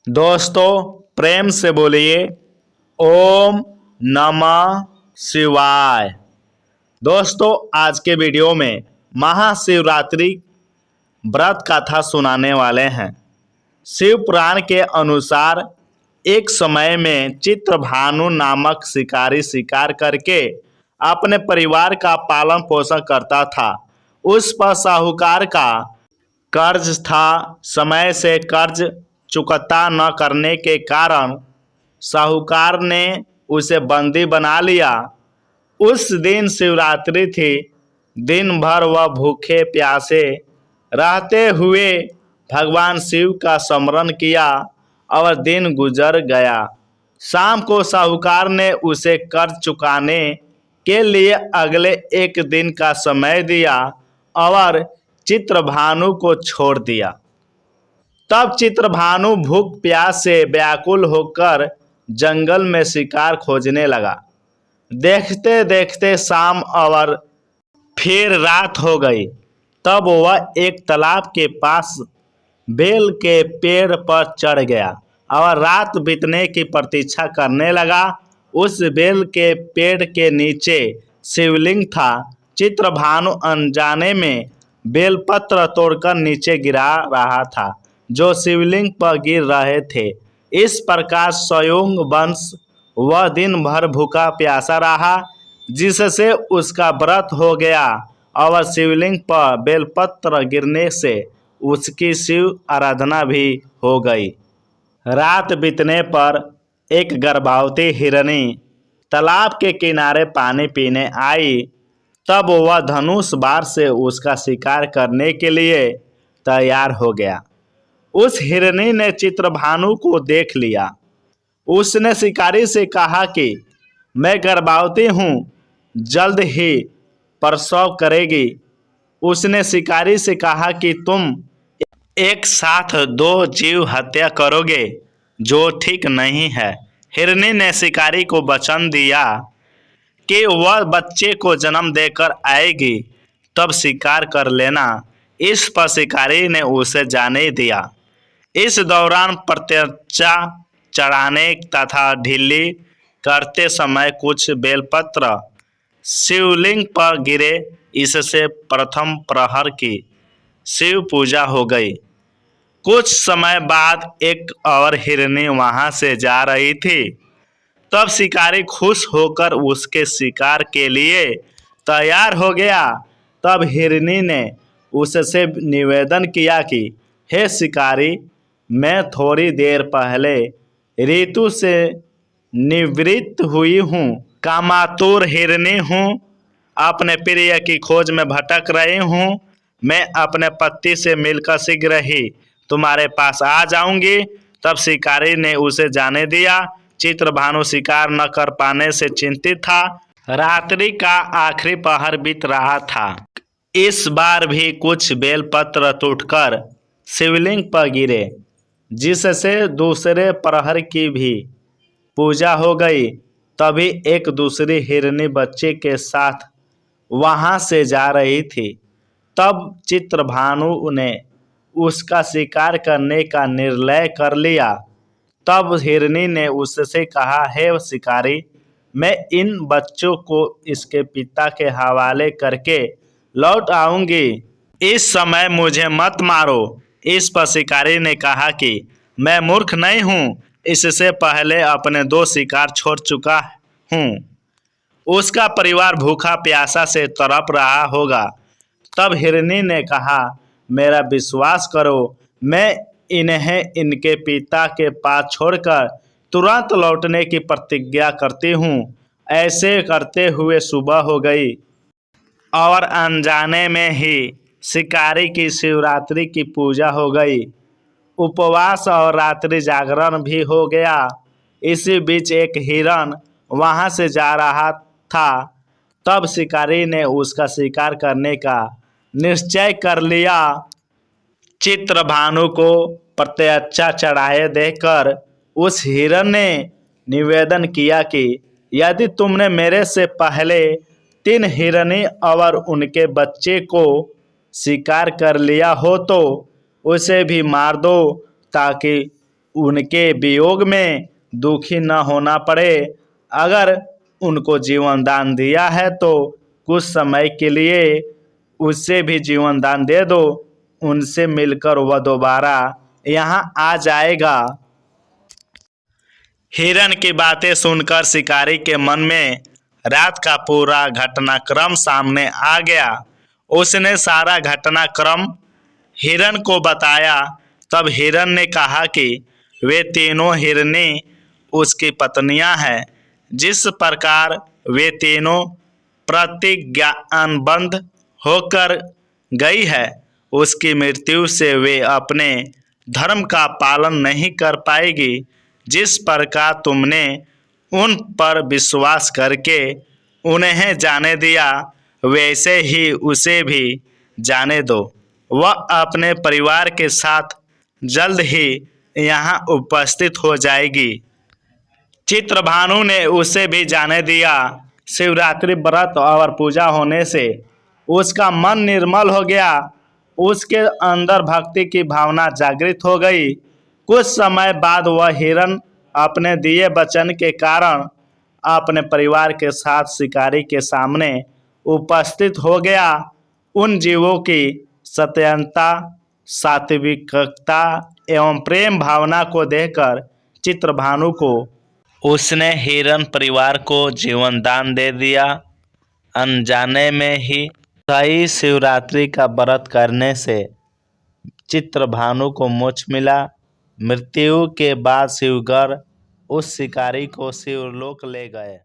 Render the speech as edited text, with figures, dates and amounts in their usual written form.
दोस्तों प्रेम से बोलिए ओम नमः शिवाय। दोस्तों आज के वीडियो में महाशिवरात्रि व्रत कथा सुनाने वाले हैं। शिव पुराण के अनुसार एक समय में चित्रभानु नामक शिकारी शिकार करके अपने परिवार का पालन पोषण करता था। उस पर साहूकार का कर्ज था। समय से कर्ज चुकता न करने के कारण साहूकार ने उसे बंदी बना लिया। उस दिन शिवरात्रि थी। दिन भर वह भूखे प्यासे रहते हुए भगवान शिव का स्मरण किया और दिन गुजर गया। शाम को साहूकार ने उसे कर्ज चुकाने के लिए अगले एक दिन का समय दिया और चित्रभानु को छोड़ दिया। तब चित्रभानु भूख प्यास से व्याकुल होकर जंगल में शिकार खोजने लगा। देखते देखते शाम और फिर रात हो गई। तब वह एक तालाब के पास बेल के पेड़ पर चढ़ गया और रात बीतने की प्रतीक्षा करने लगा। उस बेल के पेड़ के नीचे शिवलिंग था। चित्रभानु अनजाने में बेलपत्र तोड़कर नीचे गिरा रहा था जो शिवलिंग पर गिर रहे थे। इस प्रकार स्वयं वंश वह दिन भर भूखा प्यासा रहा, जिससे उसका व्रत हो गया और शिवलिंग पर बेलपत्र गिरने से उसकी शिव आराधना भी हो गई। रात बीतने पर एक गर्भवती हिरनी तालाब के किनारे पानी पीने आई। तब वह धनुष बाण से उसका शिकार करने के लिए तैयार हो गया। उस हिरनी ने चित्रभानु को देख लिया। उसने शिकारी से कहा कि मैं गर्भवती हूँ, जल्द ही प्रसव करेगी। उसने शिकारी से कहा कि तुम एक साथ दो जीव हत्या करोगे, जो ठीक नहीं है। हिरनी ने शिकारी को वचन दिया कि वह बच्चे को जन्म देकर आएगी, तब शिकार कर लेना। इस पर शिकारी ने उसे जाने दिया। इस दौरान प्रत्यक्षा चढ़ाने तथा ढीली करते समय कुछ बेलपत्र शिवलिंग पर गिरे। इससे प्रथम प्रहर की शिव पूजा हो गई। कुछ समय बाद एक और हिरनी वहां से जा रही थी। तब शिकारी खुश होकर उसके शिकार के लिए तैयार हो गया। तब हिरनी ने उससे निवेदन किया कि हे शिकारी, मैं थोड़ी देर पहले ऋतु से निवृत्त हुई हूँ। कामातुर हिरनी हूँ, अपने प्रिय की खोज में भटक रही हूँ। मैं अपने पति से मिलकर शीघ्र ही तुम्हारे पास आ जाऊंगी। तब शिकारी ने उसे जाने दिया। चित्रभानु शिकार न कर पाने से चिंतित था। रात्रि का आखिरी पहर बीत रहा था। इस बार भी कुछ बेलपत्र टूटकर शिवलिंग पर गिरे, जिससे दूसरे प्रहर की भी पूजा हो गई। तभी एक दूसरी हिरनी बच्चे के साथ वहां से जा रही थी। तब चित्रभानु ने उसका शिकार करने का निर्णय कर लिया। तब हिरनी ने उससे कहा, हे शिकारी, मैं इन बच्चों को इसके पिता के हवाले करके लौट आऊंगी। इस समय मुझे मत मारो। इस पर शिकारी ने कहा कि मैं मूर्ख नहीं हूँ, इससे पहले अपने दो शिकार छोड़ चुका हूँ। उसका परिवार भूखा प्यासा से तड़प रहा होगा। तब हिरनी ने कहा, मेरा विश्वास करो, मैं इन्हें इनके पिता के पास छोड़कर तुरंत लौटने की प्रतिज्ञा करती हूँ। ऐसे करते हुए सुबह हो गई और अनजाने में ही शिकारी की शिवरात्रि की पूजा हो गई। उपवास और रात्रि जागरण भी हो गया। इसी बीच एक हिरण वहां से जा रहा था। तब शिकारी ने उसका शिकार करने का निश्चय कर लिया। चित्रभानु को प्रत्यक्षा चढ़ाए देखकर उस हिरण ने निवेदन किया कि यदि तुमने मेरे से पहले 3 हिरनी और उनके बच्चे को शिकार कर लिया हो तो उसे भी मार दो, ताकि उनके वियोग में दुखी न होना पड़े। अगर उनको जीवन दान दिया है तो कुछ समय के लिए उससे भी जीवन दान दे दो, उनसे मिलकर वह दोबारा यहाँ आ जाएगा। हिरण की बातें सुनकर शिकारी के मन में रात का पूरा घटनाक्रम सामने आ गया। उसने सारा घटनाक्रम हिरण को बताया। तब हिरण ने कहा कि वे तीनों हिरनी उसकी पत्नियां हैं। जिस प्रकार वे तीनों प्रतिज्ञाबद्ध होकर गई है, उसकी मृत्यु से वे अपने धर्म का पालन नहीं कर पाएगी। जिस प्रकार तुमने उन पर विश्वास करके उन्हें जाने दिया, वैसे ही उसे भी जाने दो। वह अपने परिवार के साथ जल्द ही यहाँ उपस्थित हो जाएगी। चित्रभानु ने उसे भी जाने दिया। शिवरात्रि व्रत और पूजा होने से उसका मन निर्मल हो गया। उसके अंदर भक्ति की भावना जागृत हो गई। कुछ समय बाद वह हिरण अपने दिए वचन के कारण अपने परिवार के साथ शिकारी के सामने उपस्थित हो गया। उन जीवों की सत्यता, सात्विकता एवं प्रेम भावना को देखकर चित्रभानु को उसने हिरण परिवार को जीवन दान दे दिया। अनजाने में ही सही शिवरात्रि का व्रत करने से चित्रभानु को मोक्ष मिला। मृत्यु के बाद शिवगर उस शिकारी को शिवलोक ले गए।